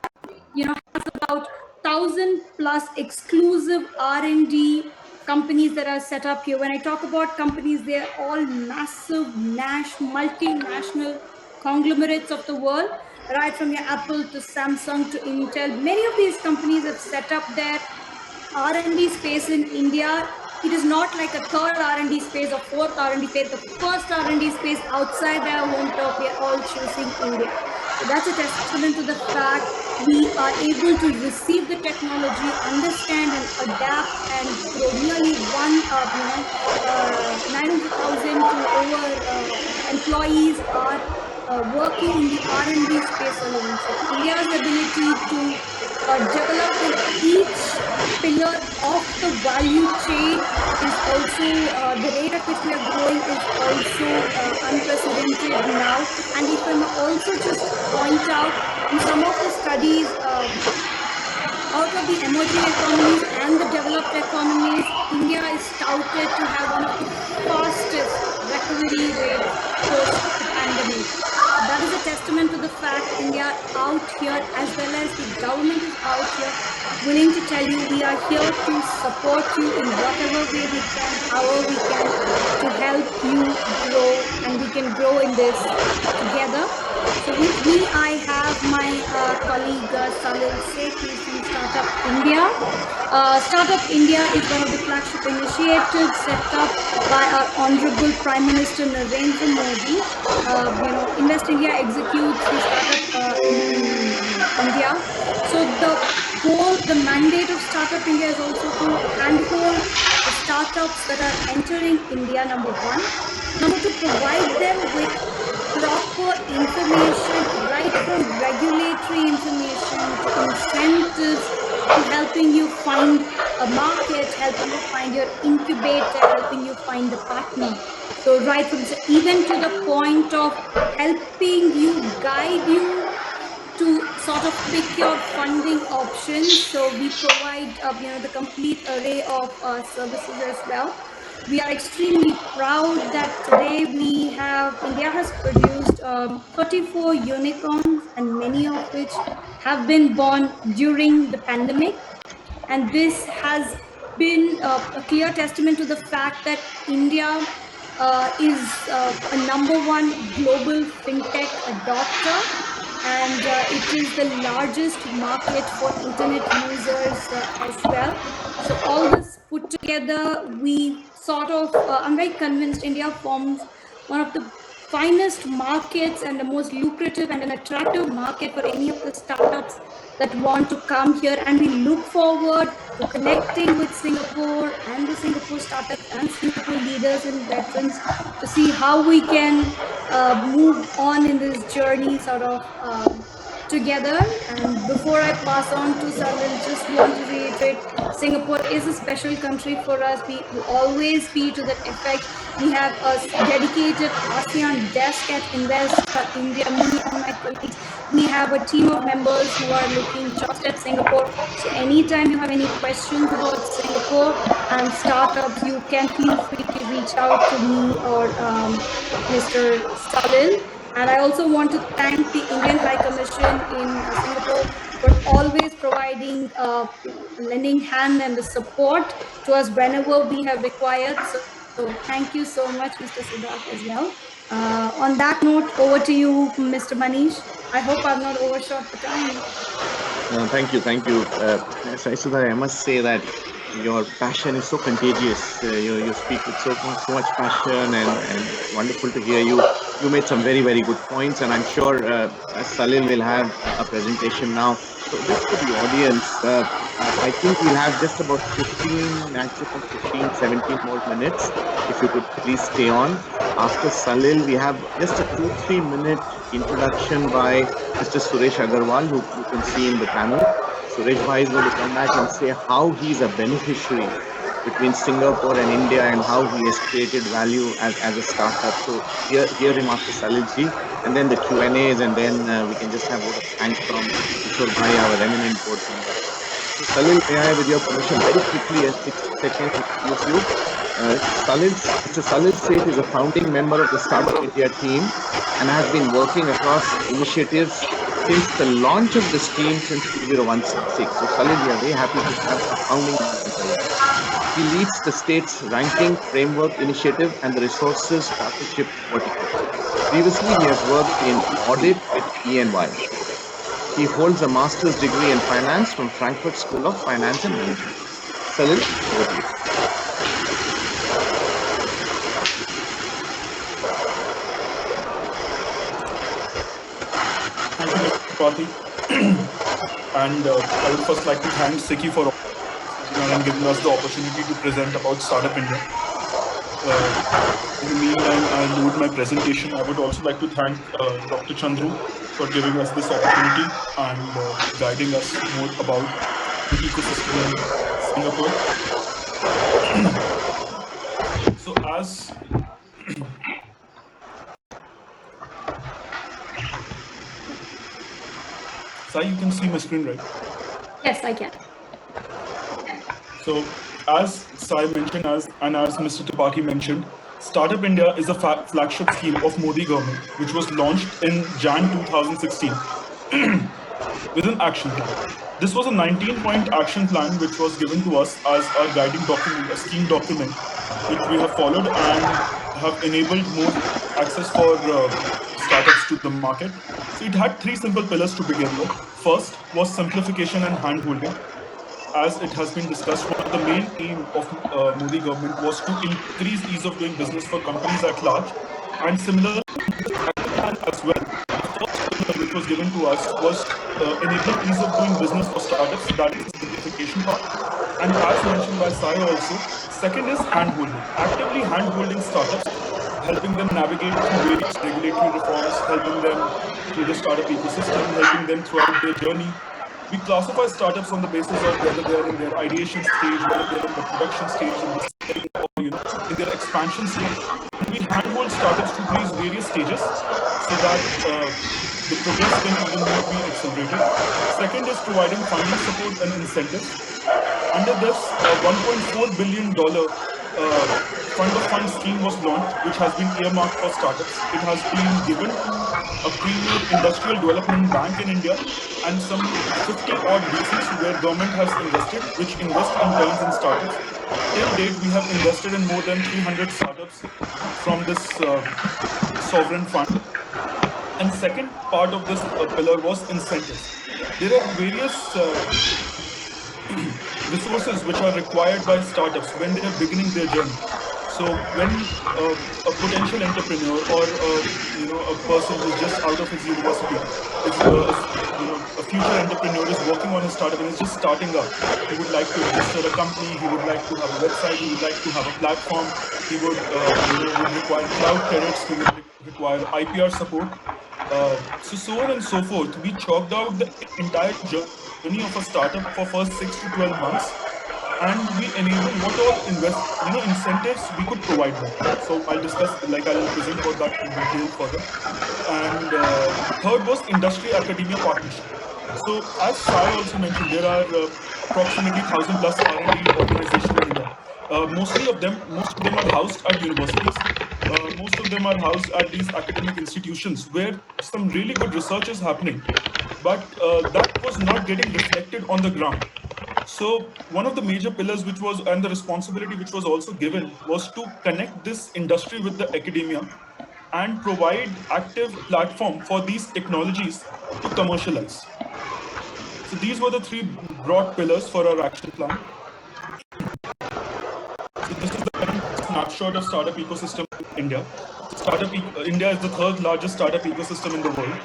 has about 1,000+ exclusive R&D companies that are set up here. When I talk about companies, they are all massive, multinational conglomerates of the world, right from your Apple to Samsung to Intel. Many of these companies have set up their R&D space in India. It is not like a third R&D space or fourth R&D space, the first R&D space outside their home turf. We are all choosing India. So that's a testament to the fact we are able to receive the technology, understand and adapt, and grow. Nearly 900,000 to over employees are working in the R&D space alone. So India's ability to develop in each pillar of the value chain is also the rate at which we are growing is also unprecedented now. And if I may also just point out in some of the studies out of the emerging economies and the developed economies, India is touted to have one of the fastest recovery rates post the pandemic. That is a testament to the fact India out here, as well as the government is out here, willing to tell you we are here to support you in whatever way we can, however we can, to help you grow, and we can grow in this together. So with me, I have my colleague Salil Sethi from Startup India. Startup India is one of the flagship initiatives set up by our Honorable Prime Minister Narendra Modi. Invest India executes the startup in India. So the goal, the mandate of Startup India is also to handhold the startups that are entering India, number one. Number two, provide them with proper information, right from regulatory information to incentives to helping you find a market, helping you find your incubator, helping you find the partner. So right from even to the point of helping you, guide you to sort of pick your funding options. So we provide the complete array of services as well. We are extremely proud that today India has produced 34 unicorns, and many of which have been born during the pandemic. And this has been a clear testament to the fact that India is a number one global fintech adopter, and it is the largest market for internet users as well. So all this put together, we sort of, I'm very convinced India forms one of the finest markets and the most lucrative and an attractive market for any of the startups that want to come here. And we look forward to connecting with Singapore and the Singapore startups and Singapore leaders and veterans to see how we can move on in this journey sort of together. And before I pass on to Salil, just want to reiterate, Singapore is a special country for us. We will always be to that effect. We have a dedicated ASEAN desk at Invest India. Me and my colleagues, we have a team of members who are looking just at Singapore. So anytime you have any questions about Singapore and startups, you can feel free to reach out to me or Mr. Salil. And I also want to thank the Indian High Commission in Singapore for always providing lending hand and the support to us whenever we have required. So thank you so much, Mr. Siddharth, as well. On that note, over to you, Mr. Manish. I hope I've not overshot the time. Thank you. Sai Sudha, I must say that your passion is so contagious. You speak with so much passion, and wonderful to hear you. You made some very, very good points, and I'm sure Salil will have a presentation now. So just for the audience, I think we'll have just about 17 more minutes. If you could please stay on. After Salil, we have just a 2-3 minute introduction by Mr. Suresh Agarwal, who you can see in the panel. Suresh Bhai is going to come back and say how he's a beneficiary between Singapore and India and how he has created value as a startup. So hear him after Salilji, and then the Q&As, and then we can just have a thanks from Kishore Bhai, our eminent board member. So Salil, may I, with your permission, very quickly, as 6 seconds, introduce you. Mr. Salil Seth is a founding member of the Startup India team and has been working across initiatives since the launch of this team since 2016. So Salil, we are very happy to have a founding member. He leads the state's ranking framework initiative and the resources partnership vertical. Previously, he has worked in audit with EY. He holds a master's degree in finance from Frankfurt School of Finance and Management. Salil, over to you. Party. And I would first like to thank Siki for and giving us the opportunity to present about Startup India. In the meantime, I load my presentation. I would also like to thank Dr. Chandru for giving us this opportunity and guiding us more about the ecosystem in Singapore. So as Sai, you can see my screen, right? Yes, I can. So, as Sai mentioned, as Mr. Tripathi mentioned, Startup India is a flagship scheme of Modi government, which was launched in Jan 2016 with an action plan. This was a 19-point action plan which was given to us as our guiding document, a scheme document, which we have followed and have enabled more access for startups to the market. So it had 3 simple pillars to begin with. First was simplification and hand-holding. As it has been discussed, one of the main aim of Modi government was to increase ease of doing business for companies at large, and similarly as well, the first pillar which was given to us was enabling ease of doing business for startups, that is the simplification part. And as mentioned by Sai also, second is hand-holding, actively hand-holding startups, helping them navigate through various regulatory reforms, helping them through the startup ecosystem, helping them throughout their journey. We classify startups on the basis of whether they're in their ideation stage, whether they're in the production stage, or in their expansion stage. And we handhold startups to these various stages so that the progress can even more be accelerated. Second is providing funding support and incentives. Under this, a $1.4 billion fund of funds scheme was launched, which has been earmarked for startups. It has been given to a premier industrial development bank in India and some 50 odd VCs where government has invested, which invest in turns in startups. Till date, we have invested in more than 300 startups from this sovereign fund. And second part of this pillar was incentives. There are various resources which are required by startups when they are beginning their journey. So when a potential entrepreneur or a person who's just out of his university is a future entrepreneur is working on his startup and is just starting up, he would like to register a company, he would like to have a website, he would like to have a platform, he would would require cloud credits, he would require IPR support, so on and so forth. We chalked out the entire journey of a startup for first 6 to 12 months, and we enable what all incentives we could provide them. So I'll present about that in detail further. And third was industry academia partnership. So as Sai also mentioned, there are approximately 1,000 plus R&D organizations in India. Most of them are housed at universities. Most of them are housed at these academic institutions where some really good research is happening, but that was not getting reflected on the ground. So one of the major pillars and the responsibility which was also given was to connect this industry with the academia and provide active platform for these technologies to commercialize. So these were the three broad pillars for our action plan. So this is the current snapshot of startup ecosystem in India. India is the third largest startup ecosystem in the world.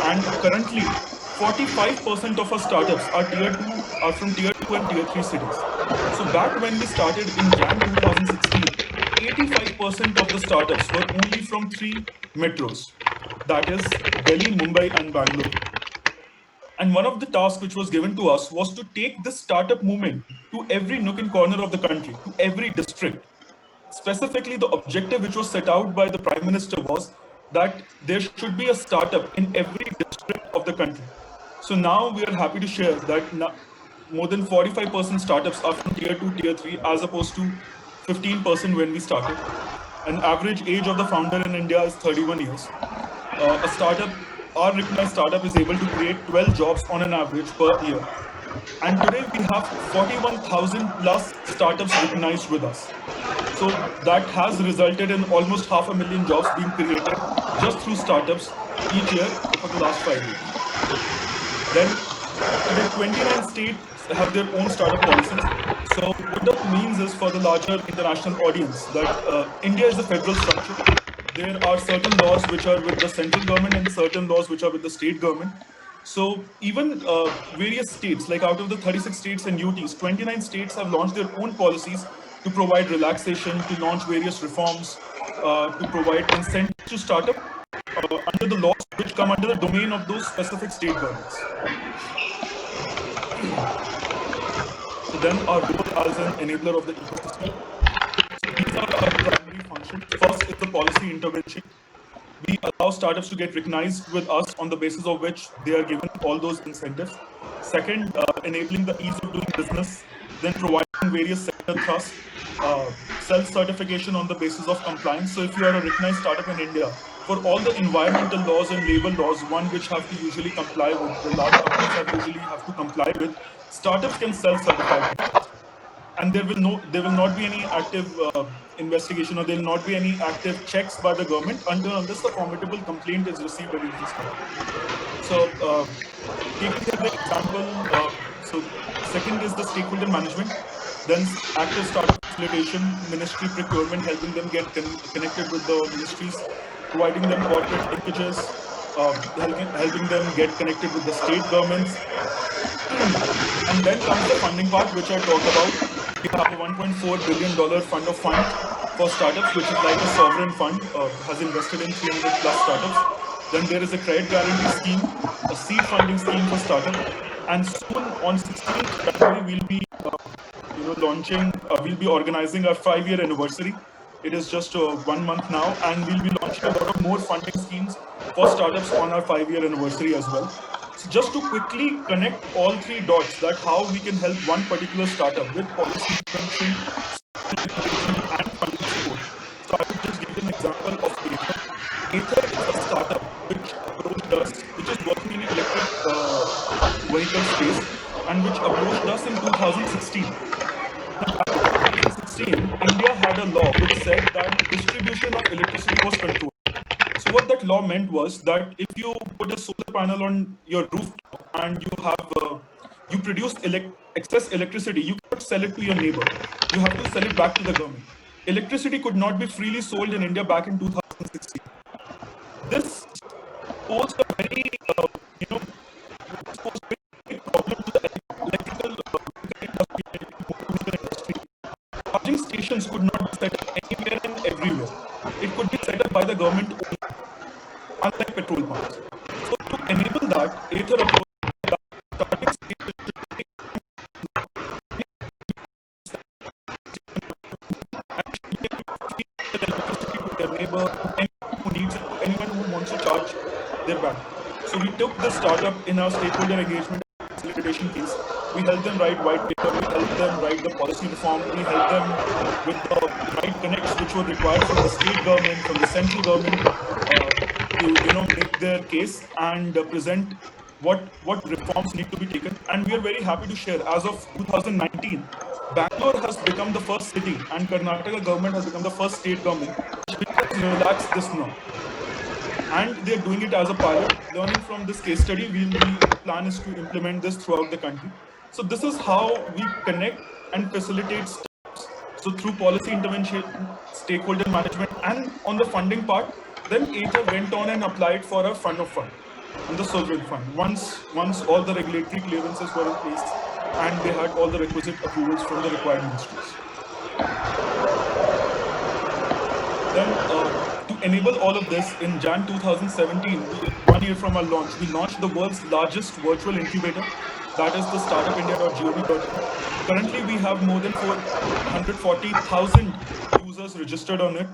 And currently 45% of our startups are from tier 2 and tier 3 cities. So back when we started in Jan 2016, 85% of the startups were only from 3 metros, that is Delhi, Mumbai and Bangalore. And one of the tasks which was given to us was to take this startup movement to every nook and corner of the country, to every district. Specifically, the objective which was set out by the Prime Minister was that there should be a startup in every district of the country. So now we are happy to share that more than 45% startups are from tier 2, tier 3, as opposed to 15% when we started. An average age of the founder in India is 31 years. Our recognized startup is able to create 12 jobs on an average per year. And today we have 41,000 plus startups recognized with us. So that has resulted in almost 500,000 jobs being created just through startups each year for the last 5 years. Then today 29 states have their own startup policies. So what that means is, for the larger international audience, that India is a federal structure. There are certain laws which are with the central government and certain laws which are with the state government. So even various states, like out of the 36 states and UTs, 29 states have launched their own policies to provide relaxation, to launch various reforms, to provide incentives to startup under the laws which come under the domain of those specific state governments. So then our role as an enabler of the ecosystem. So these are our primary functions. First is the policy intervention. We allow startups to get recognized with us on the basis of which they are given all those incentives. Second, enabling the ease of doing business, then providing various sector trusts, self-certification on the basis of compliance. So if you are a recognized startup in India, for all the environmental laws and labor laws, one which have to usually comply with, the large companies have to comply with, startups can self-certify. And there will not be any active investigation, or there will not be any active checks by the government unless the formidable complaint is received against this company. So taking the example, so second is the stakeholder management, then active startup facilitation, ministry procurement, helping them get connected with the ministries, providing them corporate linkages, helping them get connected with the state governments. And then comes the funding part, which I talked about. We have a $1.4 billion fund of funds for startups, which is like a sovereign fund, has invested in 300 plus startups. Then there is a credit guarantee scheme, a seed funding scheme for startups. And soon on 16th February, we'll be we'll be organizing our 5-year anniversary. It is just 1 month now, and we'll be launching a lot of more funding schemes for startups on our 5-year anniversary as well. So just to quickly connect all 3 dots, that how we can help one particular startup with policy intervention, and funding support. So I will just give you an example of Ather. Ather is a startup which approached us, which is working in electric vehicle space, and which approached us in 2016. India had a law which said that distribution of electricity was controlled. So what that law meant was that if you put a solar panel on your roof and you have you produce excess electricity, you cannot sell it to your neighbor. You have to sell it back to the government. Electricity could not be freely sold in India back in 2016. This posed a very, posed a very big problem to the electrical industry. Charging stations could not be set up anywhere and everywhere. It could be set up by the government only, unlike petrol pumps. So to enable that, Ather approach charging stations should take electricity to their neighbor, anyone who needs it, anyone who wants to charge their battery. So we took this startup in our stakeholder engagement facilitation case. We helped them write white paper, we helped them write the policy reform, we helped them with the right connects which were required from the state government, from the central government to make their case and present what reforms need to be taken. And we are very happy to share, as of 2019, Bangalore has become the first city and Karnataka government has become the first state government which has relaxed this norm. And they're doing it as a pilot. Learning from this case study, the plan is to implement this throughout the country. So this is how we connect and facilitate steps. So through policy intervention, stakeholder management, and on the funding part, then Ather went on and applied for a fund of fund, in the sovereign fund. Once all the regulatory clearances were in place and they had all the requisite approvals from the required ministries. Then to enable all of this, in Jan 2017, 1 year from our launch, we launched the world's largest virtual incubator, that is the startupindia.gov.in. Currently, we have more than 440,000 users registered on it.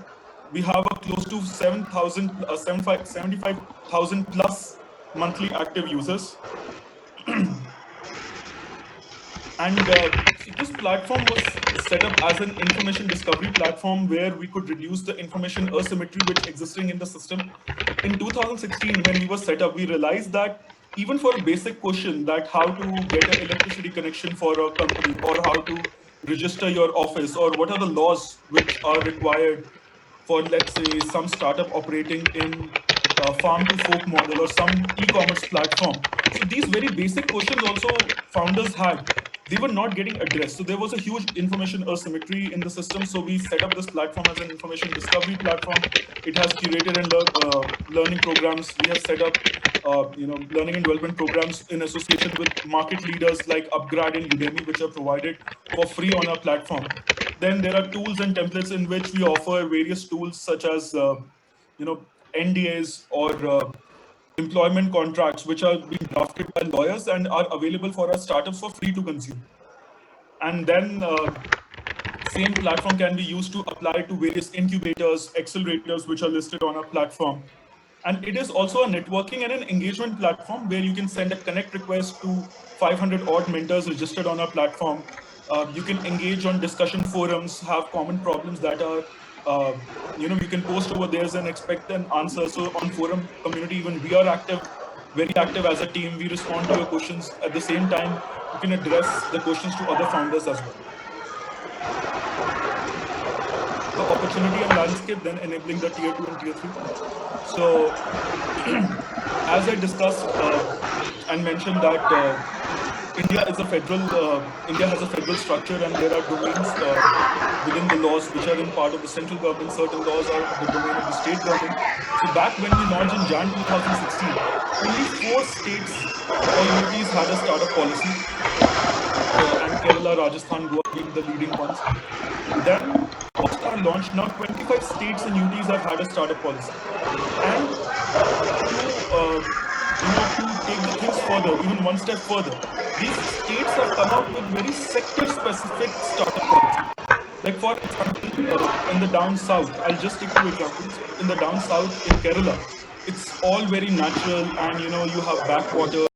We have a close to 75,000 plus monthly active users. And this platform was set up as an information discovery platform where we could reduce the information asymmetry which existing in the system. In 2016, when we were set up, we realized that even for a basic question that how to get an electricity connection for a company or how to register your office or what are the laws which are required for, let's say, some startup operating in farm to folk model or some e-commerce platform. So these very basic questions also founders had, they were not getting addressed. So there was a huge information asymmetry in the system. So we set up this platform as an information discovery platform. It has curated and learning programs. We have set up learning and development programs in association with market leaders like Upgrad and Udemy, which are provided for free on our platform. Then there are tools and templates in which we offer various tools such as NDAs or employment contracts, which are being drafted by lawyers and are available for our startups for free to consume. And then same platform can be used to apply to various incubators, accelerators, which are listed on our platform. And it is also a networking and an engagement platform where you can send a connect request to 500 odd mentors registered on our platform. You can engage on discussion forums, have common problems that are you can post over there and expect an answer. So on forum community, even we are active, very active as a team. We respond to your questions. At the same time, you can address the questions to other founders as well. The opportunity and landscape, then enabling the tier 2 and tier 3. So as I discussed and mentioned that India has a federal structure and there are domains within the laws which are in part of the central government. Certain laws are the domain of the state government. So back when we launched in Jan 2016, only 4 states or UTs had a startup policy, and Kerala, Rajasthan, Goa being the leading ones. Then post our launch, now 25 states and UTs have had a startup policy. And to take the things further, even one step further, these states have come out with very sector-specific startup policy. Like for example, in the down south, I'll just take 2 examples. In the down south, in Kerala, it's all very natural, and you have backwater.